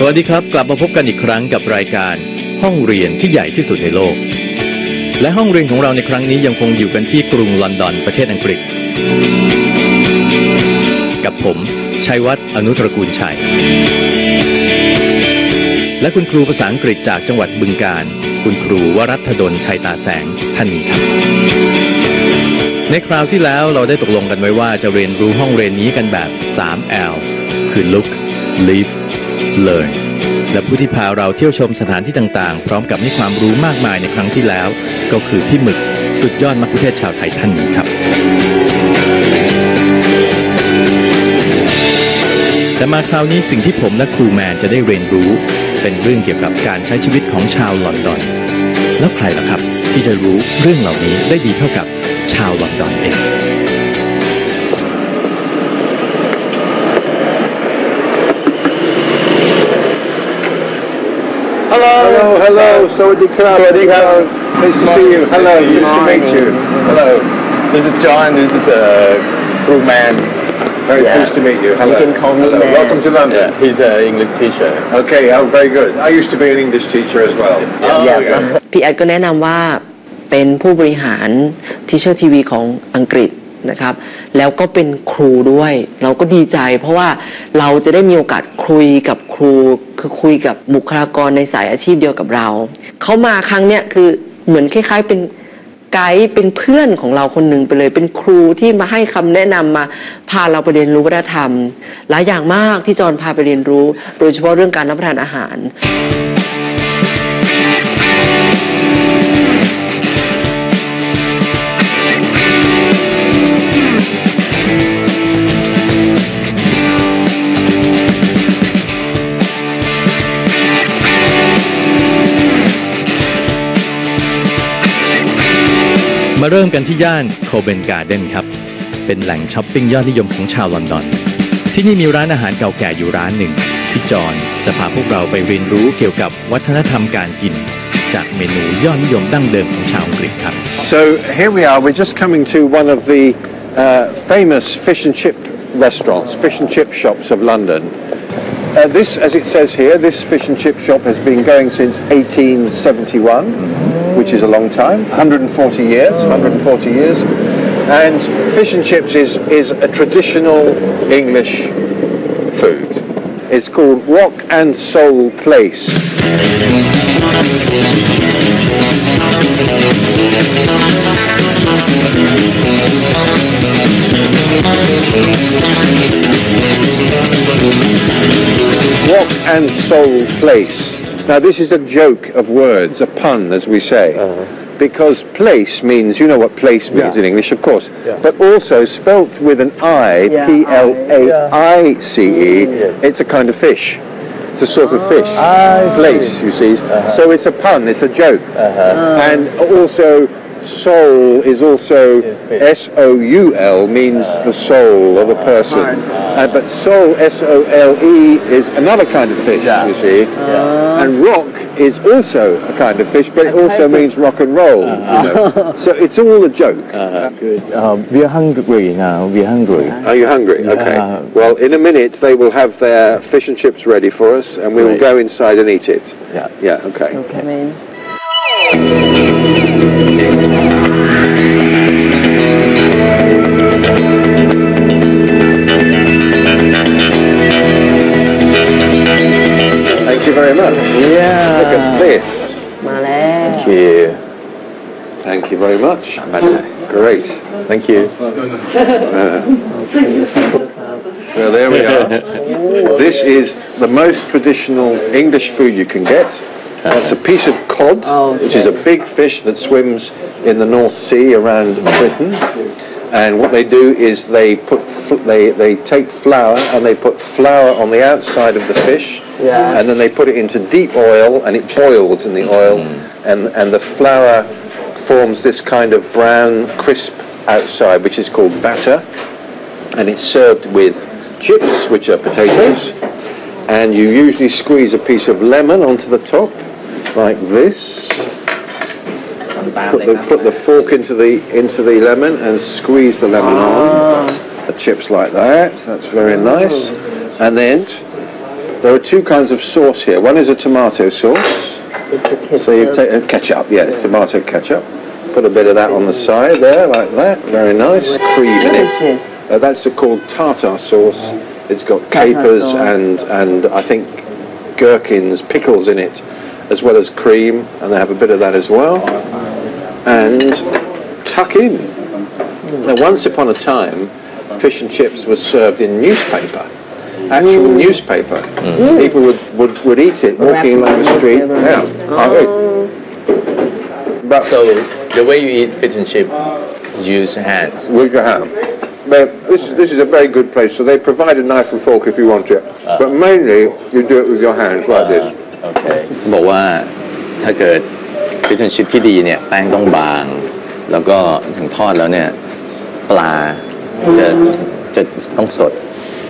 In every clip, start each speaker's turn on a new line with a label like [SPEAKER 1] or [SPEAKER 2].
[SPEAKER 1] วัสดีครับกลับมาพบกันอีกครั้งกับรายการห้องเรียนที่ใหญ่ที่สุดในโลกและห้องเรียนของเราในครั้งนี้ยังคงอยู่กันที่กรุงลอนดอนประเทศอังกฤษกับผมชัยวัฒน์อนุตระกูลชัยและคุณครูภาษาอังกฤษจากจังหวัดบึงกาฬคุณครูวรัตดลชัยตาแสงท่านนี้ครับในคราวที่แล้วเราได้ตกลงกันไว้ว่าจะเรียนรู้ห้องเรียนนี้กันแบบ 3L คือ Look Live Learn และผู้ที่พาเราเที่ยวชมสถานที่ต่างๆพร้อมกับให้ความรู้มากมายในครั้งที่แล้วก็คือพี่หมึกสุดยอดมัคคุเทศก์ชาวไทยท่านนี้ครับแต่มาคราวนี้สิ่งที่ผมและครูแมนจะได้เรียนรู้เป็นเรื่องเกี่ยวกับการใช้ชีวิตของชาวลอนดอนแล้วใครล่ะครับที่จะรู้เรื่องเหล่านี้ได้ดีเท่ากับชาวลอนดอนเอง
[SPEAKER 2] Hello. สวัสดีครับ Nice to see you. Hello. Nice to meet you. Hello.
[SPEAKER 3] This is John. This is Crew Man.
[SPEAKER 2] Very pleased to meet you. Hello.
[SPEAKER 3] You can call me Man.
[SPEAKER 2] Welcome to London.
[SPEAKER 3] Yeah, he's an English teacher.
[SPEAKER 2] Okay. Very good. I used to be an English teacher as well.
[SPEAKER 4] พี่แอดก็แนะนำว่าเป็นผู้บริหารทีเชอร์ทีวีของอังกฤษนะครับแล้วก็เป็นครูด้วยเราก็ดีใจเพราะว่าเราจะได้มีโอกาสคุยกับครูคือคุยกับบุคลากรในสายอาชีพเดียวกับเราเขามาครั้งเนี้ยคือเหมือนคล้ายๆเป็นไกด์เป็นเพื่อนของเราคนหนึ่งไปเลยเป็นครูที่มาให้คำแนะนำมาพาเราไปเรียนรู้วัฒนธรรมหลายอย่างมากที่จอนพาไปเรียนรู้โดยเฉพาะเรื่องการรับประทานอาหาร
[SPEAKER 1] มาเริ่มกันที่ย่านโคเบนการ์เดนครับเป็นแหล่งช้อปปิ้งยอดนิยมของชาวลอนดอนที่นี่มีร้านอาหารเก่าแก่อยู่ร้านหนึ่งที่จอห์นจะพาพวกเราไปเรียนรู้เกี่ยวกับวัฒนธรรมการกินจากเมนูยอดนิยมดั้งเดิมของชาวอังกฤษครับ
[SPEAKER 2] So here we are. We're just coming to one of the famous fish and chip restaurants, fish and chip shops of London. This, as it says here, this fish and chip shop has been going since 1871, which is a long time, 140 years. And fish and chips is a traditional English food. It's called Rock and Soul Place. Rock and Soul Place. Now this is a joke of words, a pun as we say, because place means, you know what place means in English, of course, but also spelt with an I, P-L-A-I-C-E, it's a kind of fish. It's a sort of fish. Place, you see. So it's a pun, it's a joke. And also soul is also S-O-U-L means the soul of a person. But soul, S-O-L-E, is another kind of fish, you see. And rock is also a kind of fish, but it also means rock and roll. You know. So it's all a joke.
[SPEAKER 3] Good. We're hungry now. We're hungry.
[SPEAKER 2] Are you hungry? Okay. Well, in a minute they will have their fish and chips ready for us, and we will go inside and eat it. Yeah. Okay. Thank you very much.
[SPEAKER 4] Yeah.
[SPEAKER 2] Look at this.
[SPEAKER 4] มาแล้ว
[SPEAKER 2] Thank you. Thank you very much. Great.
[SPEAKER 3] Thank you.
[SPEAKER 2] So there we are. This is the most traditional English food you can get. That's a piece of cod, which is a big fish that swims in the North Sea around Britain. And what they do is they take flour and they put flour on the outside of the fish, and then they put it into deep oil and it boils in the oil, and the flour forms this kind of brown crisp outside, which is called batter, and it's served with chips, which are potatoes, and you usually squeeze a piece of lemon onto the top like this. Put the fork into the lemon and squeeze the lemon on. The chips like that. That's very nice. And then There are two kinds of sauce here. One is a tomato sauce. So you take ketchup, yes, tomato ketchup. Put a bit of that on the side there, like that. Very nice. Cream in it. That's called tartar sauce. It's got capers and I think gherkins, pickles in it, as well as cream, and they have a bit of that as well. And tuck in. Now, once upon a time, fish and chips was served in newspaper. Actual newspaper. People would eat it walking along the street. Yeah. But
[SPEAKER 1] so the way you eat fish and chip, use hands.
[SPEAKER 2] With your hand. But this is a very good place. So they provide a knife and fork if you want it. But mainly you do it with your hands like this.
[SPEAKER 1] Okay. บอกว่าถ้าเกิดฟิชแอนด์ชิพที่ดีเนี่ยแป้งต้องบางแล้วก็ถึงทอดแล้วเนี่ยปลาจะต้องสด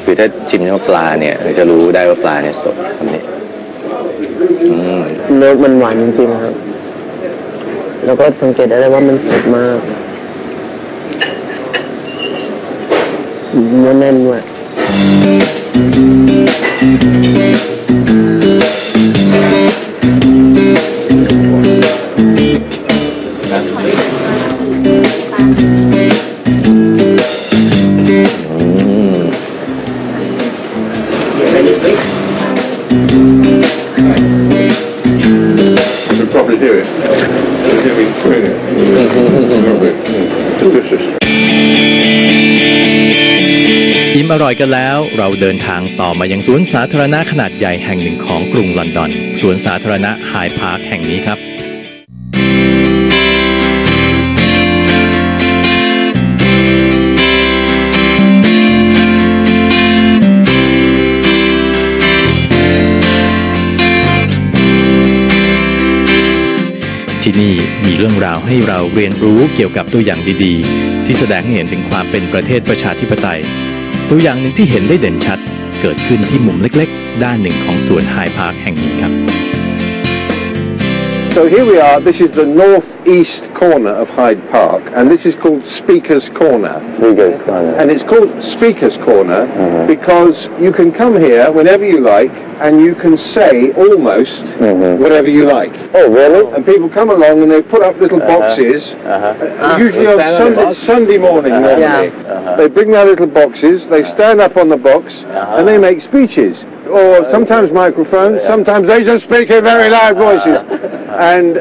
[SPEAKER 1] คือถ้าชิมเนื้อปลาเนี่ยจะรู้ได้ว่าปลาเนี่ยสดแบบนี้
[SPEAKER 4] เนื้อมันหวานจริงๆครับแล้วก็สังเกตได้ว่ามันสดมากเนื้อแน่นด้วย
[SPEAKER 2] Probably do it. Delicious.
[SPEAKER 1] อิ่มอร่อยกันแล้วเราเดินทางต่อมายังสวนสาธารณะขนาดใหญ่แห่งหนึ่งของกรุงลอนดอนสวนสาธารณะไฮด์พาร์คแห่งนี้ครับที่นี่มีเรื่องราวให้เราเรียนรู้เกี่ยวกับตัวอย่างดีๆที่แสดงให้เห็นถึงความเป็นประเทศประชาธิปไตยตัวอย่างหนึ่งที่เห็นได้เด่นชัดเกิดขึ้นที่มุมเล็กๆด้านหนึ่งของสวนไฮด์พาร์คแห่งนี้ครับ
[SPEAKER 2] So here we are. This is the northeast corner of Hyde Park, and this is called Speaker's Corner.
[SPEAKER 3] Speaker's Corner.
[SPEAKER 2] And it's called Speaker's Corner because you can come here whenever you like, and you can say almost whatever you like.
[SPEAKER 3] Oh, really?
[SPEAKER 2] And people come along and they put up little boxes, usually on Sunday morning normally. They bring their little boxes, they stand up on the box, and they make speeches. Or sometimes microphones, sometimes they just speak in very loud voices. And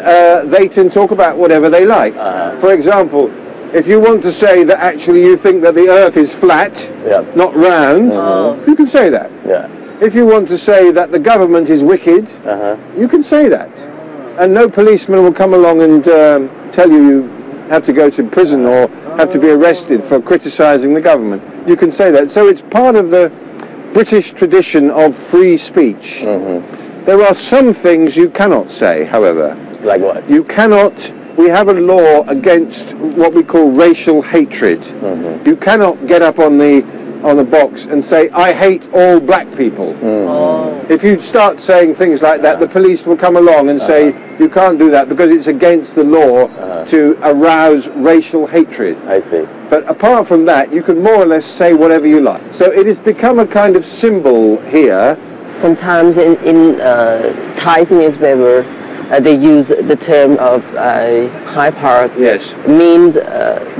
[SPEAKER 2] they can talk about whatever they like. For example, if you want to say that actually you think that the earth is flat, not round, you can say that. If you want to say that the government is wicked, you can say that. And no policeman will come along and tell you have to go to prison or have to be arrested for criticizing the government. You can say that. So it's part of the British tradition of free speech. There are some things you cannot say, however.
[SPEAKER 3] Like what?
[SPEAKER 2] You cannot. We have a law against what we call racial hatred. You cannot get up on the box and say, I hate all black people. If you start saying things like that, the police will come along and say, you can't do that because it's against the law to arouse racial hatred.
[SPEAKER 3] I see.
[SPEAKER 2] But apart from that, you can more or less say whatever you like. So it has become a kind of symbol here.
[SPEAKER 4] Sometimes in Thai newspaper, they use the term of Hyde Park.
[SPEAKER 2] Yes.
[SPEAKER 4] Means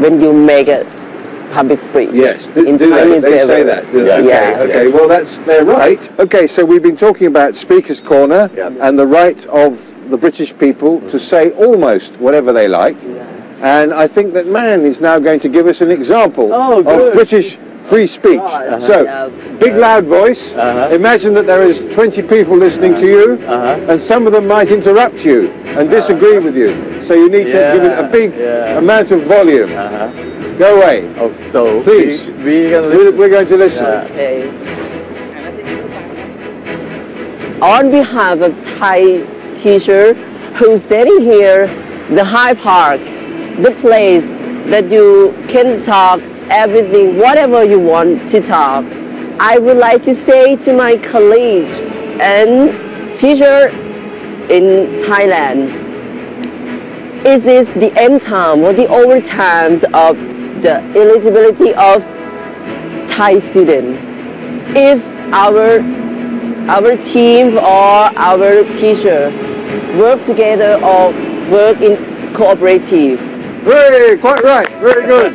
[SPEAKER 4] when you make a public speech.
[SPEAKER 2] Yes. In Thai newspaper. They say that. Okay. Well, they're right. Okay. So we've been talking about Speaker's Corner and the right of the British people to say almost whatever they like. And I think that Man is now going to give us an example of British free speech. So, big loud voice. Imagine that there is 20 people listening to you, and some of them might interrupt you and disagree with you. So you need to give it a big amount of volume. Go away.
[SPEAKER 3] So
[SPEAKER 2] please. We're going to listen.
[SPEAKER 4] On behalf of Thai teacher who's standing here, the Hyde Park, the place that you can talk everything, whatever you want to talk. I would like to say to my colleagues and teacher in Thailand, is this the end time or the overtime of the eligibility of Thai students? If our our team or our teacher work together or work in cooperative.
[SPEAKER 2] Hey, quite right. Very good.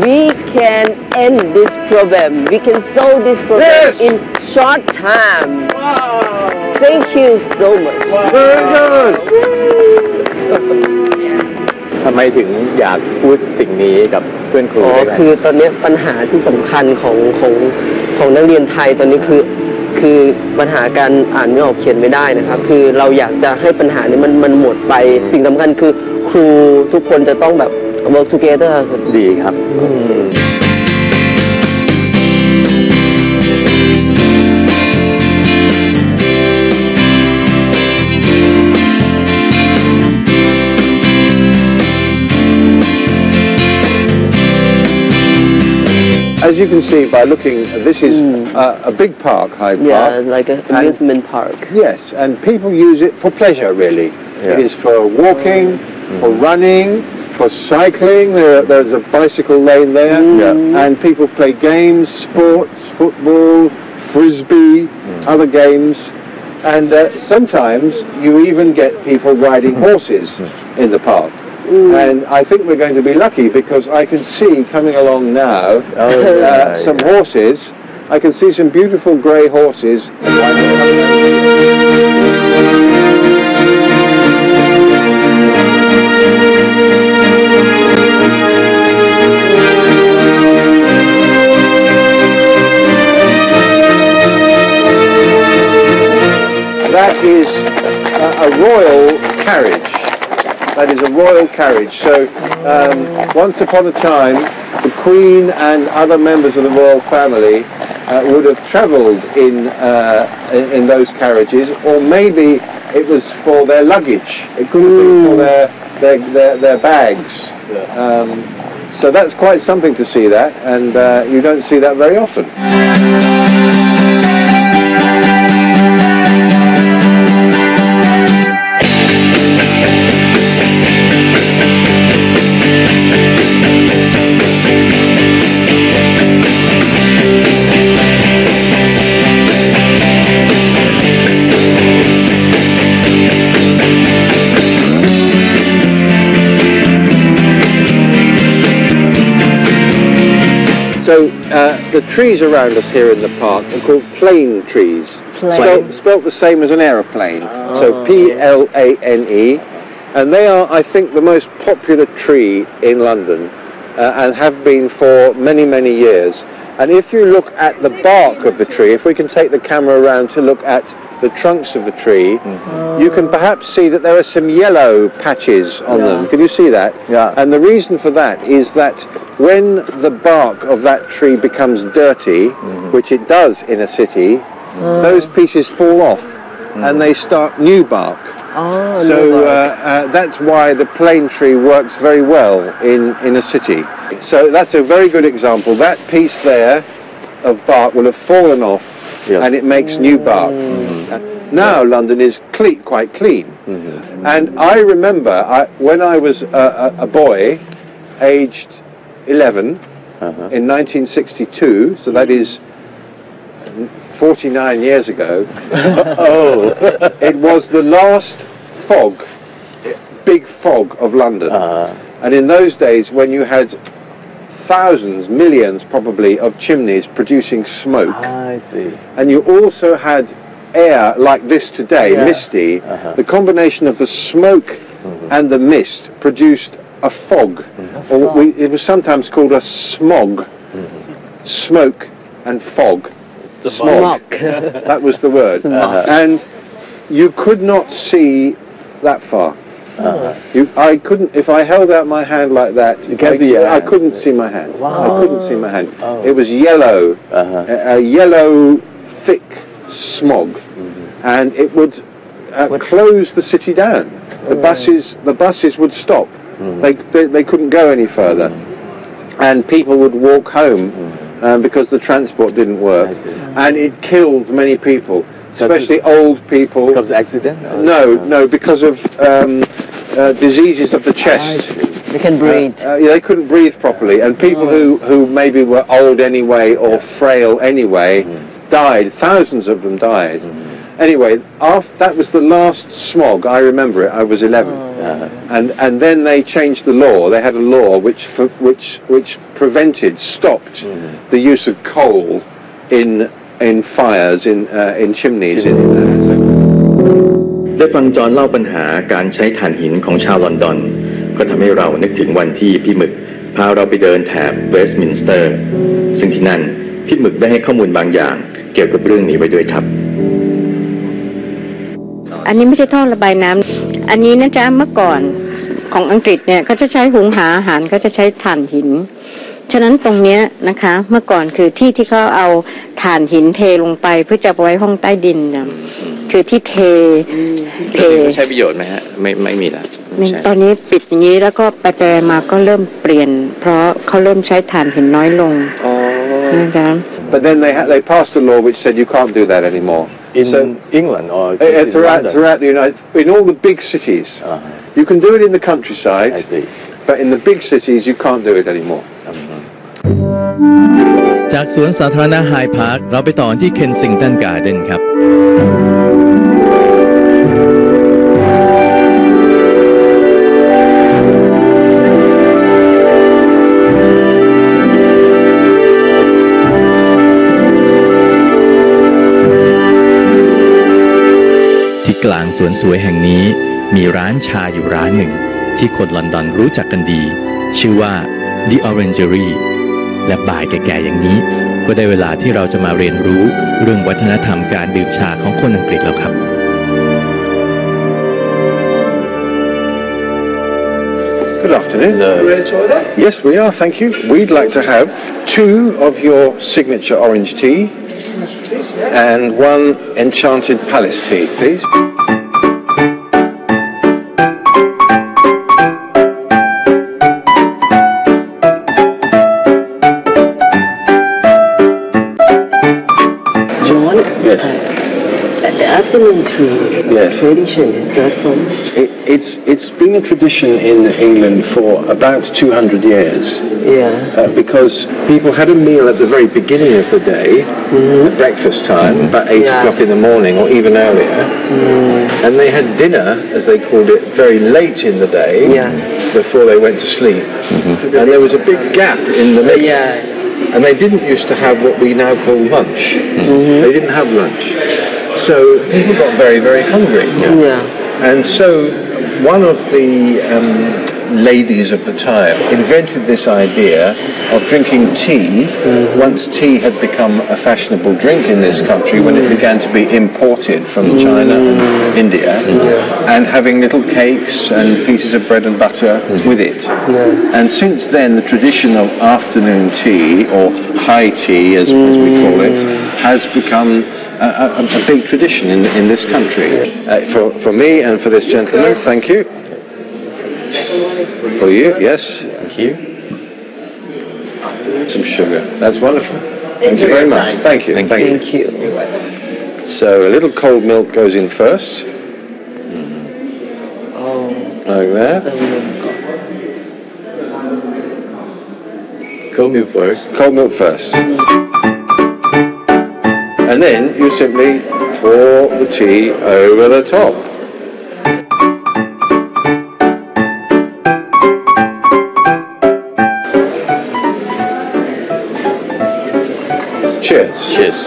[SPEAKER 4] We can end this problem. We can solve this problem
[SPEAKER 2] Yes.
[SPEAKER 4] in short time. Thank you so much.
[SPEAKER 2] Very good.
[SPEAKER 3] ทำไมถึงอยากพูดสิ่งนี้กับเพื่อนครู
[SPEAKER 4] อ๋อ
[SPEAKER 3] ด้วยกัน
[SPEAKER 4] คือตอนนี้ปัญหาที่สำคัญของนักเรียนไทยตอนนี้คือปัญหาการอ่านไม่ออกเขียนไม่ได้นะครับ คือเราอยากจะให้ปัญหานี้มันหมดไปสิ่งสำคัญคือครูทุกคนจะต้องแบบ work together
[SPEAKER 3] ดีครับ
[SPEAKER 2] As you can see by looking, this is a big park, Hyde
[SPEAKER 4] yeah
[SPEAKER 2] Park.
[SPEAKER 4] like an amusement park
[SPEAKER 2] Yes, and people use it for pleasure, really.
[SPEAKER 3] Yeah.
[SPEAKER 2] It is for walking, for running, for cycling. There's a bicycle lane there. And people play games, sports, football, frisbee, other games. And sometimes you even get people riding horses in the park. And I think we're going to be lucky because I can see coming along now some horses. I can see some beautiful grey horses. That is a royal carriage. That is a royal carriage. So once upon a time, the Queen and other members of the royal family would have travelled in those carriages, or maybe it was for their luggage. It could have been for their bags. So that's quite something to see that, and you don't see that very often. So the trees around us here in the park are called plane trees. Spelt the same as an aeroplane. So Plane. And they are, I think, the most popular tree in London and have been for many, many years. And if you look at the bark of the tree, if we can take the camera around to look at the trunks of the tree, you can perhaps see that there are some yellow patches on them. Can you see that?
[SPEAKER 3] Yeah.
[SPEAKER 2] And the reason for that is that when the bark of that tree becomes dirty, which it does in a city, those pieces fall off and they start new bark. So that's why the plane tree works very well in a city. So that's a very good example. That piece there of bark will have fallen off and it makes new bark. Now London is quite clean. And I remember when I was a boy, aged 11, in 1962, so that is 49 years ago, it was the last big fog of London. And in those days, when you had thousands, millions probably, of chimneys producing smoke,
[SPEAKER 3] I see.
[SPEAKER 2] and you also had air like this today, misty, the combination of the smoke and the mist produced a fog, or it was sometimes called a smog. Smoke and fog.
[SPEAKER 1] The
[SPEAKER 2] Smog. That was the word. And you could not see that far. I couldn't, if I held out my hand like that, I couldn't see my hand. I couldn't see my hand. It was yellow, a yellow, thick smog, and it would close the city down. The buses would stop. They couldn't go any further, and people would walk home because the transport didn't work, and it killed many people, especially old people.
[SPEAKER 3] Because of accident?
[SPEAKER 2] No, because of diseases of the chest.
[SPEAKER 4] They can breathe.
[SPEAKER 2] They couldn't breathe properly, and people who maybe were old anyway or frail anyway, died. Thousands of them died. Anyway, that was the last smog. I remember it. I was 11, and then they changed the law. They had a law which stopped the use of coal in fires in chimneys.
[SPEAKER 1] ได้ฟังจอห์นเล่าปัญหาการใช้ถ่านหินของชาวลอนดอนก็ทำให้เรานึกถึงวันที่พี่หมึกพาเราไปเดินแถบเวสต์มินสเตอร์ซึ่งที่นั่นพี่หมึกได้ให้ข้อมูลบางอย่างเกี่ยวกับเรื่องนี้ไว้ด้วยครับ
[SPEAKER 5] อันนี้ไม่ใช่ท่อระบายน้ำอันนี้นะจ๊ะเมื่อก่อนของอังกฤษเนี่ยเขาจะใช้หุงหาอาหารเขาจะใช้ถ่านหินฉะนั้นตรงเนี้ยนะคะเมื่อก่อนคือที่เขาเอาถ่านหินเทลงไปเพื่อจะไว้ห้องใต้ดินนะคือที่เทใช้ประโยชน์ไหมฮะไม่มีแล้วตอนนี้ปิดอย่างนี้แล้วก็ไปมาก็เริ่มเปลี่ยนเพราะเขาเริ่มใช้ถ่านหินน้อยลงนะคะ
[SPEAKER 2] But then they passed a law which said you can't do that anymore.
[SPEAKER 3] In England or
[SPEAKER 2] throughout the United, in all the big cities, you can do it in the countryside, but in the big cities you can't do it anymore.
[SPEAKER 1] จากสวนสาธารณะไฮพาร์คเราไปต่อที่เคนซิงตันการ์เดนครับกลางสวนสวยแห่งนี้มีร้านชาอยู่ร้านหนึ่งที่คนลอนดอนรู้จักกันดีชื่อว่า The Orangery และบ่ายแก่ๆอย่างนี้ก็ได้เวลาที่เราจะมาเรียนรู้เรื่องวัฒนธรรมการดื่มชาของคนอังกฤษแล้วครับ
[SPEAKER 2] Good afternoon. Yes, we are. Thank you. We'd like to have 2 of your signature orange tea and 1 enchanted palace tea, please.
[SPEAKER 4] The afternoon tea tradition is that from?
[SPEAKER 2] It's been a tradition in England for about 200 years.
[SPEAKER 4] Yeah.
[SPEAKER 2] Because people had a meal at the very beginning of the day, at breakfast time, about 8 o'clock in the morning or even earlier. And they had dinner, as they called it, very late in the day before they went to sleep. And there was a big gap in the middle. And they didn't used to have what we now call lunch. They didn't have lunch. So people got very, very hungry. And so one of the ladies of the time invented this idea of drinking tea once tea had become a fashionable drink in this country, when it began to be imported from China and India, and having little cakes and pieces of bread and butter with it. And since then the tradition of afternoon tea, or high tea as we call it, has become a big tradition in this country. For me and for this gentleman, thank you. For you, yes. Thank you. Some sugar. That's wonderful. Thank you very much. Thank you. Thank you. So a little cold milk goes in first. Like that.
[SPEAKER 1] Cold milk first.
[SPEAKER 2] Cold milk first. And then you simply pour the tea over the top. Cheers.
[SPEAKER 1] Cheers.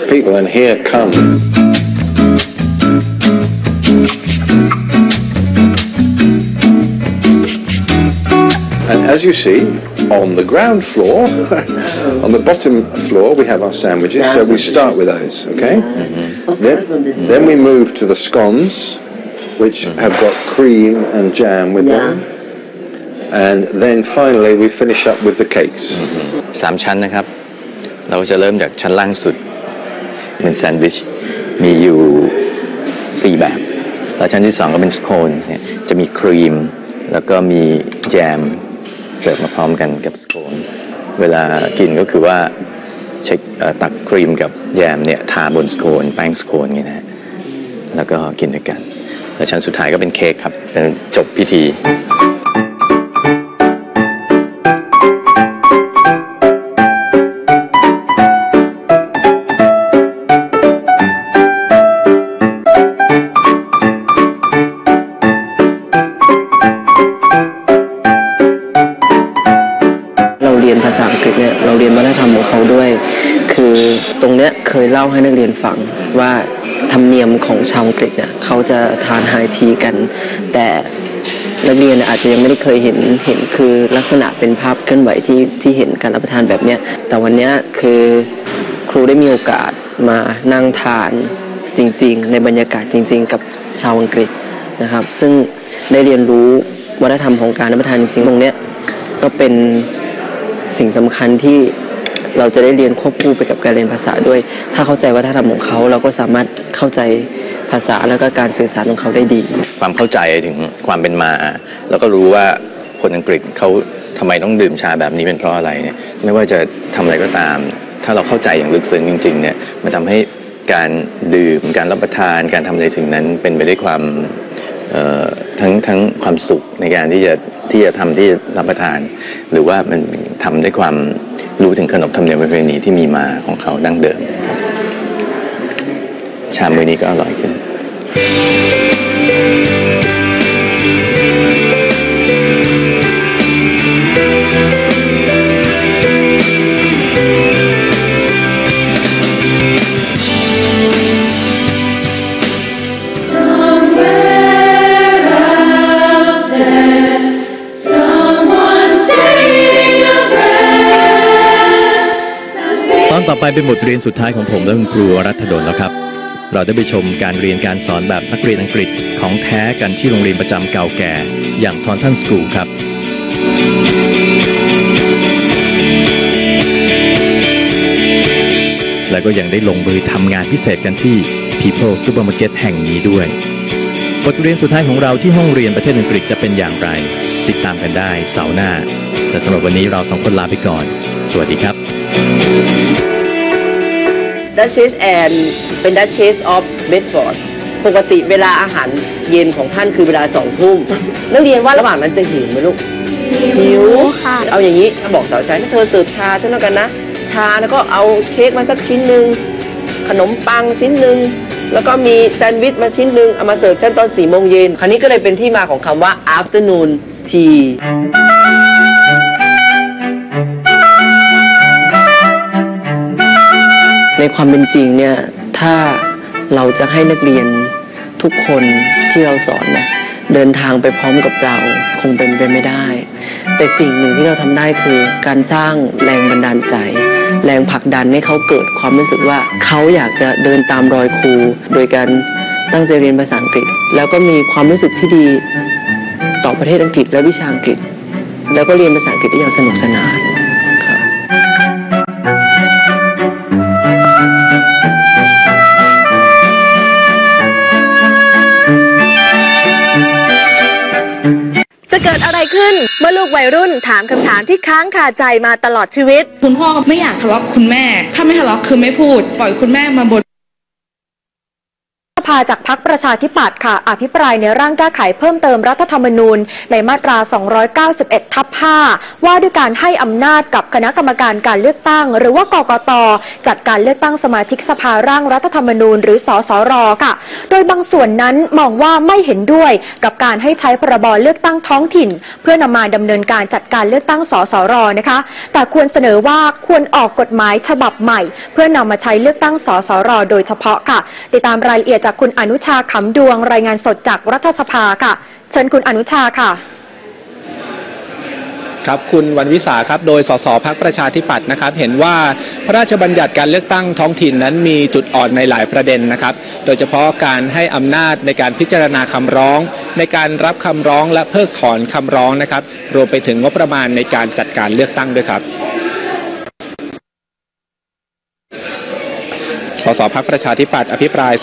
[SPEAKER 2] People, and here come. And as you see, on the ground floor, on the bottom floor, we have our sandwiches, so we start with those, okay? Then we move to the scones, which have got cream and jam with them. And then finally we finish up with the cakes.
[SPEAKER 1] 3 ชั้นนะครับเราจะเริ่มจากชั้นล่างสุดเป็นแซนด์วิชมีอยู่4แบบแล้วชั้นที่2ก็เป็นสโคนเนี่ยจะมีครีมแล้วก็มีแจมเสิร์ฟมาพร้อมกันกับสโคนเวลากินก็คือว่าใช้ตักครีมกับแยมเนี่ยทาบนสโคนแป้งสโคนอย่างนี้นะแล้วก็กินด้วยกันแล้วชั้นสุดท้ายก็เป็นเค้กครับเป็นจบพิธี
[SPEAKER 4] ล่าให้นักเรียนฟังว่าธรรมเนียมของชาวอังกฤษเนี่ยเขาจะทานไฮทีกันแต่นักเรียนอาจจะยังไม่ได้เคยเห็นคือลักษณะเป็นภาพเคลื่อนไหวที่เห็นการรับประทานแบบเนี้ยแต่วันนี้คือครูได้มีโอกาสมานั่งทานจริงๆในบรรยากาศจริงๆกับชาวอังกฤษนะครับซึ่งได้เรียนรู้วัฒนธรรมของการรับประทานจริงๆตรงเนี้ยก็เป็นสิ่งสำคัญที่เราจะได้เรียนควบคู่ไปกับการเรียนภาษาด้วยถ้าเข้าใจวัฒนธรรมของเขาเราก็สามารถเข้าใจภาษาแล้วก็การสื่อสารของเขาได้ดี
[SPEAKER 1] ความเข้าใจถึงความเป็นมาแล้วก็รู้ว่าคนอังกฤษเขาทำไมต้องดื่มชาแบบนี้เป็นเพราะอะไรเนี่ยไม่ว่าจะทำอะไรก็ตามถ้าเราเข้าใจอย่างลึกซึ้งจริงๆเนี่ยมันทำให้การดื่มการรับประทานการทำในสิ่งนั้นเป็นไปด้วยความทั้งความสุขในการที่จะทำที่รับประทานหรือว่ามันทำด้วยความรู้ถึงขนบธรรมเนียมประเพณีที่มีมาของเขาดั้งเดิมชามมื้อนี้ก็อร่อยขึ้นตอนต่อไปเป็นบทเรียนสุดท้ายของผมและคุณครูรัฐดลแล้วครับเราได้ไปชมการเรียนการสอนแบบนักเรียนอังกฤษของแท้กันที่โรงเรียนประจำเก่าแก่อย่างทอนทันสคูลครับและก็ยังได้ลงมือทำงานพิเศษกันที่ People Supermarket แห่งนี้ด้วยบทเรียนสุดท้ายของเราที่ห้องเรียนประเทศอังกฤษจะเป็นอย่างไรติดตามกันได้เสาร์หน้าแต่สำหรับวันนี้เราสองคนลาไปก่อนสวัสดีครับ
[SPEAKER 4] Duchess Anne เป็น Duchess of Bedford ปกติเวลาอาหารเย็นของท่านคือเวลา20 ทุ่มนักเรียนว่าระหว่างนั้นจะหิวไหมลูกหิวค่ะเอาอย่างนี้บอกสาวใช้ถ้าเธอเสิร์ฟชาเท่านั้นกันนะชาแล้วก็เอาเค้กมาสักชิ้นหนึ่งขนมปังชิ้นหนึ่งแล้วก็มีแซนด์วิชมาชิ้นหนึ่งเอามาเสิร์ฟฉันตอน4 โมงเย็นคราวนี้ก็เลยเป็นที่มาของคำว่า afternoon teaในความเป็นจริงเนี่ยถ้าเราจะให้นักเรียนทุกคนที่เราสอนนะเดินทางไปพร้อมกับเราคงเป็นไปไม่ได้แต่สิ่งหนึ่งที่เราทำได้คือการสร้างแรงบันดาลใจแรงผลักดันให้เขาเกิดความรู้สึกว่าเขาอยากจะเดินตามรอยครูโดยการตั้งใจเรียนภาษาอังกฤษแล้วก็มีความรู้สึกที่ดีต่อประเทศอังกฤษและวิชาอังกฤษแล้วก็เรียนภาษาอังกฤษได้อย่างสนุกสนาน
[SPEAKER 6] จะเกิดอะไรขึ้นเมื่อลูกวัยรุ่นถามคำถามที่ค้างคาใจมาตลอดชีวิต
[SPEAKER 7] คุณพ่อไม่อยากทะเลาะคุณแม่ถ้าไม่ทะเลาะคือไม่พูดปล่อยคุณแม่มาบ่น
[SPEAKER 6] สภาจากพรรคประชาธิปัตย์ค่ะอภิปรายในร่างแก้ไขเพิ่มเติมรัฐธรรมนูญในมาตรา 291/5 ว่าด้วยการให้อำนาจกับคณะกรรมการการเลือกตั้งหรือว่ากกต.จัดการเลือกตั้งสมาชิกสภาร่างรัฐธรรมนูญหรือสสร.ค่ะโดยบางส่วนนั้นมองว่าไม่เห็นด้วยกับการให้ใช้พรบเลือกตั้งท้องถิ่นเพื่อนำมาดำเนินการจัดการเลือกตั้งสสร.นะคะแต่ควรเสนอว่าควรออกกฎหมายฉบับใหม่เพื่อนำมาใช้เลือกตั้งสสร.โดยเฉพาะค่ะติดตามรายละเอียดจากคุณอนุชาขำดวงรายงานสดจากรัฐสภาค่ะเชิญคุณอนุชาค่ะ
[SPEAKER 8] ครับคุณวรรณวิสาครับโดยสสพรรคประชาธิปัตย์นะครับเห็นว่าพระราชบัญญัติการเลือกตั้งท้องถิ่นนั้นมีจุดอ่อนในหลายประเด็นนะครับโดยเฉพาะการให้อำนาจในการพิจารณาคำร้องในการรับคำร้องและเพิกถอนคำร้องนะครับรวมไปถึงงบประมาณในการจัดการเลือกตั้งด้วยครับสสพรรคประชาธิปัตย์อภิปราย